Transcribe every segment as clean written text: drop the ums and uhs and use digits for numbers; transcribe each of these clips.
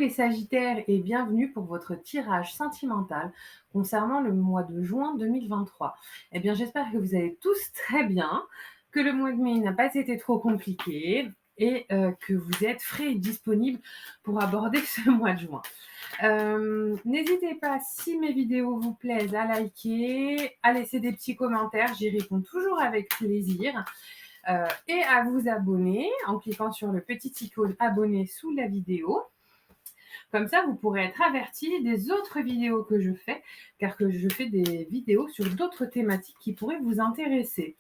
les Sagittaires et bienvenue pour votre tirage sentimental concernant le mois de juin 2023. Eh bien, j'espère que vous allez tous très bien, que le mois de mai n'a pas été trop compliqué et que vous êtes frais et disponibles pour aborder ce mois de juin. N'hésitez pas, si mes vidéos vous plaisent, à liker, à laisser des petits commentaires, j'y réponds toujours avec plaisir. Et à vous abonner en cliquant sur le petit icône abonné sous la vidéo. Comme ça, vous pourrez être averti des autres vidéos que je fais, car que je fais des vidéos sur d'autres thématiques qui pourraient vous intéresser.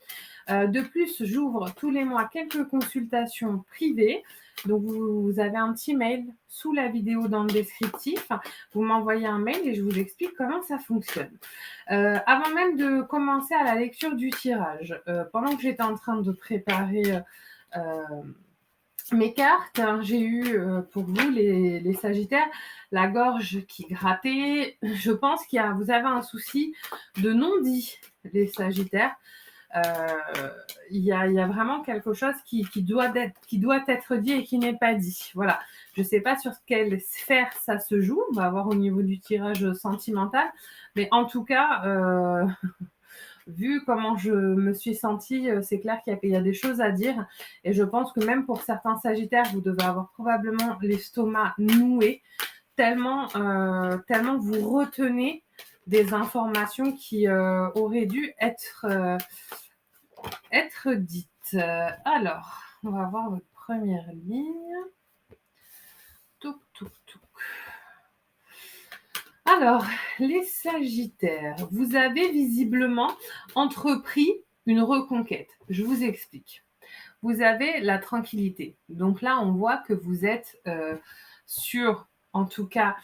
De plus, j'ouvre tous les mois quelques consultations privées. Donc, vous avez un petit mail sous la vidéo dans le descriptif. Vous m'envoyez un mail et je vous explique comment ça fonctionne. Avant même de commencer à la lecture du tirage, pendant que j'étais en train de préparer mes cartes, j'ai eu pour vous les Sagittaires la gorge qui grattait. Je pense vous avez un souci de non-dit, les Sagittaires. Il y a vraiment quelque chose qui doit être dit et qui n'est pas dit. Voilà. Je ne sais pas sur quelle sphère ça se joue. On va voir au niveau du tirage sentimental. Mais en tout cas, vu comment je me suis sentie, c'est clair qu'il y a des choses à dire. Et je pense que même pour certains Sagittaires, vous devez avoir probablement l'estomac noué, tellement vous retenez des informations qui auraient dû être dites. Alors, on va voir votre première ligne. Touc, touc, touc. Alors, les Sagittaires, vous avez visiblement entrepris une reconquête. Je vous explique. Vous avez la tranquillité. Donc là, on voit que vous êtes en tout cas,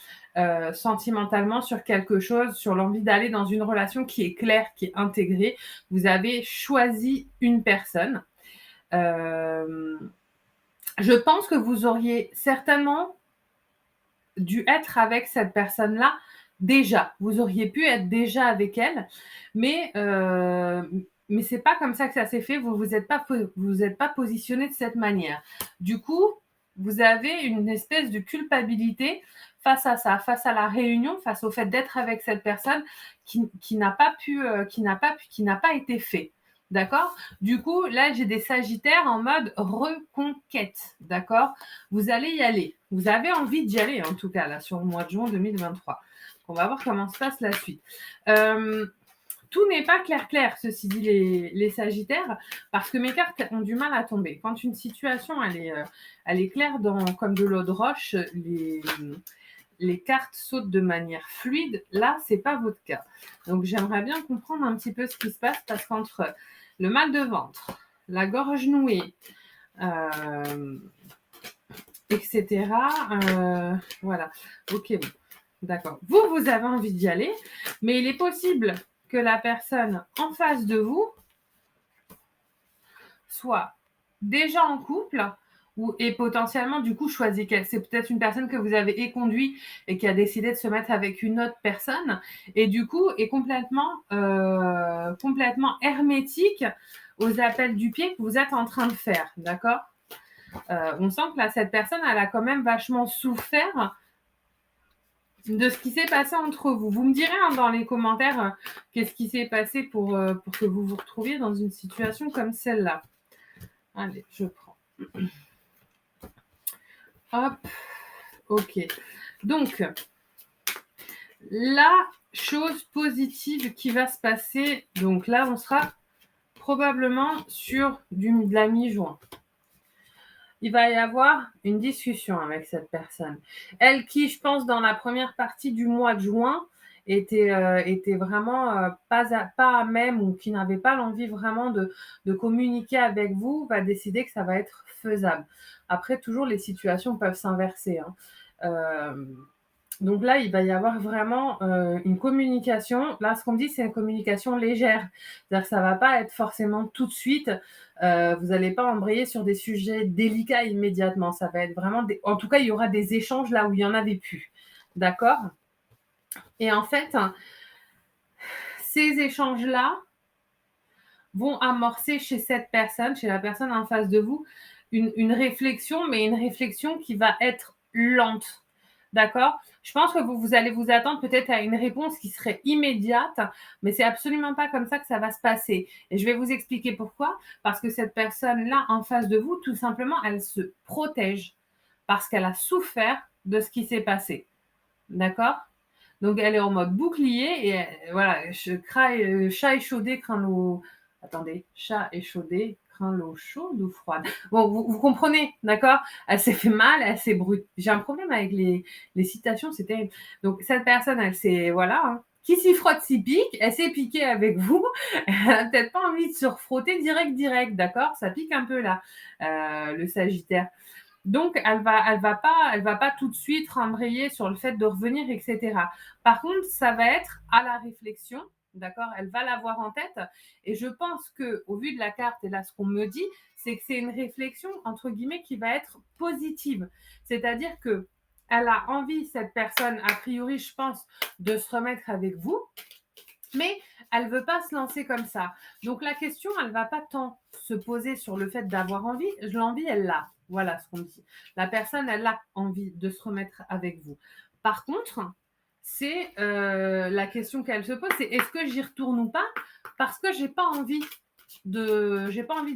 sentimentalement, sur quelque chose, sur l'envie d'aller dans une relation qui est claire, qui est intégrée. Vous avez choisi une personne. Je pense que vous auriez certainement dû être avec cette personne-là déjà. Vous auriez pu être déjà avec elle, mais c'est pas comme ça que ça s'est fait. Vous êtes pas positionné de cette manière. Du coup, vous avez une espèce de culpabilité face à ça, face à la réunion, face au fait d'être avec cette personne qui n'a pas été fait. D'accord? Du coup, là, j'ai des Sagittaires en mode reconquête. D'accord? Vous allez y aller. Vous avez envie d'y aller, en tout cas, là, sur le mois de juin 2023. On va voir comment se passe la suite. Tout n'est pas clair, ceci dit, les Sagittaires, parce que mes cartes ont du mal à tomber. Quand une situation, elle est claire comme de l'eau de roche, les cartes sautent de manière fluide. Là, c'est pas votre cas. Donc, j'aimerais bien comprendre un petit peu ce qui se passe, parce qu'entre le mal de ventre, la gorge nouée, etc. Voilà. Ok, bon. D'accord. Vous avez envie d'y aller, mais il est possible que la personne en face de vous soit déjà en couple et potentiellement, du coup, choisit qu'elle. C'est peut-être une personne que vous avez éconduit et qui a décidé de se mettre avec une autre personne et du coup est complètement hermétique aux appels du pied que vous êtes en train de faire. D'accord? On sent que là, cette personne, elle a quand même vachement souffert de ce qui s'est passé entre vous. Vous me direz dans les commentaires qu'est-ce qui s'est passé pour que vous vous retrouviez dans une situation comme celle-là. Allez, je prends. Hop. Ok. Donc, la chose positive qui va se passer, donc là, on sera probablement sur de la mi-juin. Il va y avoir une discussion avec cette personne. Elle qui, je pense, dans la première partie du mois de juin, était vraiment pas à même ou qui n'avait pas l'envie vraiment de communiquer avec vous, va décider que ça va être faisable. Après, toujours, les situations peuvent s'inverser. Donc là, il va y avoir vraiment une communication. Là, ce qu'on me dit, c'est une communication légère. C'est-à-dire que ça ne va pas être forcément tout de suite. Vous n'allez pas embrayer sur des sujets délicats immédiatement. Ça va être vraiment... En tout cas, il y aura des échanges là où il n'y en avait plus. D'accord? Et en fait, ces échanges-là vont amorcer chez cette personne, chez la personne en face de vous, une réflexion, mais une réflexion qui va être lente. d'accord? Je pense que vous allez vous attendre peut-être à une réponse qui serait immédiate, mais c'est absolument pas comme ça que ça va se passer et je vais vous expliquer pourquoi. Parce que cette personne-là, en face de vous, tout simplement, elle se protège parce qu'elle a souffert de ce qui s'est passé, d'accord? Donc elle est en mode bouclier et voilà, chat échaudé craint l'eau attendez, chat échaudé craint l'eau chaude ou froide? Bon, vous comprenez, d'accord? Elle s'est fait mal, elle s'est brûlée. J'ai un problème avec les citations, c'est terrible. Donc cette personne, elle s'est voilà, hein, qui s'y frotte s'y pique, elle s'est piquée avec vous, elle a peut-être pas envie de se refrotter direct, d'accord? Ça pique un peu là, le Sagittaire. Donc elle va pas tout de suite rembrayer sur le fait de revenir et cetera. Par contre, ça va être à la réflexion, d'accord? Elle va l'avoir en tête et je pense qu'au vu de la carte et là, ce qu'on me dit, c'est que c'est une réflexion entre guillemets qui va être positive. C'est-à-dire qu'elle a envie, cette personne, a priori, je pense, de se remettre avec vous, mais elle veut pas se lancer comme ça. Donc la question, elle va pas tant se poser sur le fait d'avoir envie. L'envie, elle l'a. Voilà ce qu'on dit. La personne, elle a envie de se remettre avec vous. Par contre, c'est la question qu'elle se pose, c'est est-ce que j'y retourne ou pas? Parce que j'ai pas envie de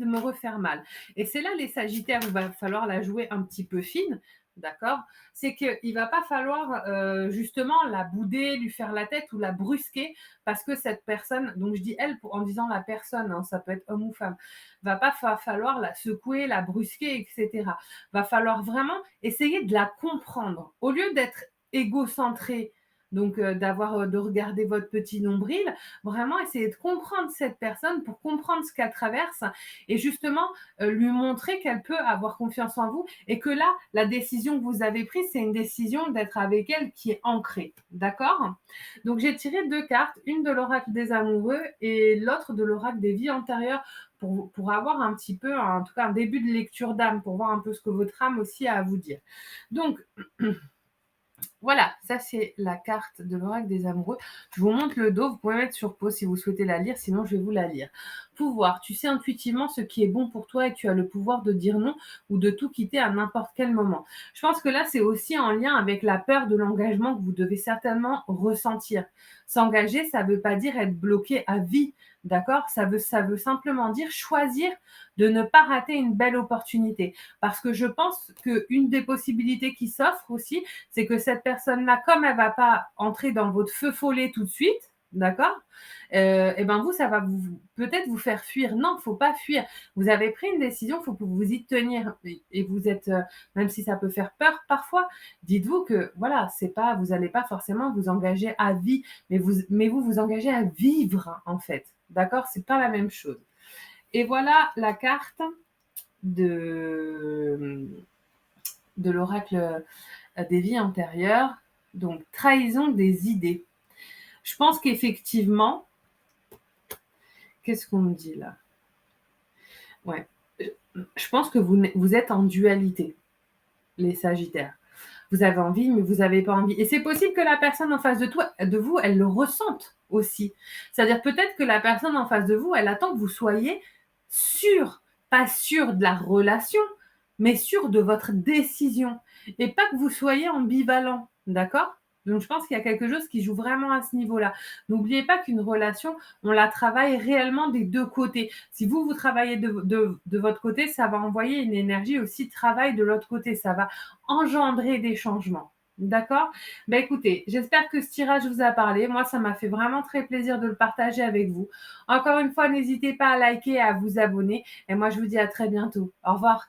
me refaire mal. Et c'est là les Sagittaires, il va falloir la jouer un petit peu fine, d'accord? C'est qu'il va pas falloir justement la bouder, lui faire la tête ou la brusquer parce que cette personne, donc je dis elle en disant la personne, hein, ça peut être homme ou femme, va pas falloir la secouer, la brusquer, etc. Va falloir vraiment essayer de la comprendre. Au lieu d'être égocentré, donc de regarder votre petit nombril, vraiment essayer de comprendre cette personne pour comprendre ce qu'elle traverse et justement lui montrer qu'elle peut avoir confiance en vous et que là, la décision que vous avez prise, c'est une décision d'être avec elle qui est ancrée. D'accord? Donc j'ai tiré deux cartes, une de l'oracle des amoureux et l'autre de l'oracle des vies antérieures pour avoir un petit peu, en tout cas un début de lecture d'âme, pour voir un peu ce que votre âme aussi a à vous dire. Donc, voilà, ça c'est la carte de l'oracle des amoureux. Je vous montre le dos, vous pouvez mettre sur pause si vous souhaitez la lire, sinon je vais vous la lire. Pouvoir, tu sais intuitivement ce qui est bon pour toi et tu as le pouvoir de dire non ou de tout quitter à n'importe quel moment. Je pense que là c'est aussi en lien avec la peur de l'engagement que vous devez certainement ressentir. S'engager, ça ne veut pas dire être bloqué à vie, d'accord? Ça veut simplement dire choisir de ne pas rater une belle opportunité. Parce que je pense qu'une des possibilités qui s'offre aussi, c'est que cette personne-là, comme elle va pas entrer dans votre feu follet tout de suite, d'accord? Et ben vous, ça va peut-être vous faire fuir. Non, faut pas fuir. Vous avez pris une décision, faut que vous y tenir. Et vous êtes, même si ça peut faire peur parfois, dites-vous que voilà, c'est pas, vous n'allez pas forcément vous engager à vie, mais vous engagez à vivre en fait. D'accord? C'est pas la même chose. Et voilà la carte de l'oracle des vies antérieures. Donc, trahison des idées. Je pense qu'effectivement, qu'est-ce qu'on me dit là? Ouais. Je pense que vous êtes en dualité, les Sagittaires. Vous avez envie, mais vous n'avez pas envie. Et c'est possible que la personne en face de vous, elle le ressente aussi. C'est-à-dire peut-être que la personne en face de vous, elle attend que vous soyez sûr, pas sûr de la relation, mais sûr de votre décision. Et pas que vous soyez ambivalent, d'accord? Donc je pense qu'il y a quelque chose qui joue vraiment à ce niveau-là. N'oubliez pas qu'une relation, on la travaille réellement des deux côtés. Si vous travaillez de votre côté, ça va envoyer une énergie aussi de travail de l'autre côté. Ça va engendrer des changements. D'accord? Ben écoutez, j'espère que ce tirage vous a parlé. Moi, ça m'a fait vraiment très plaisir de le partager avec vous. Encore une fois, n'hésitez pas à liker et à vous abonner. Et moi, je vous dis à très bientôt. Au revoir.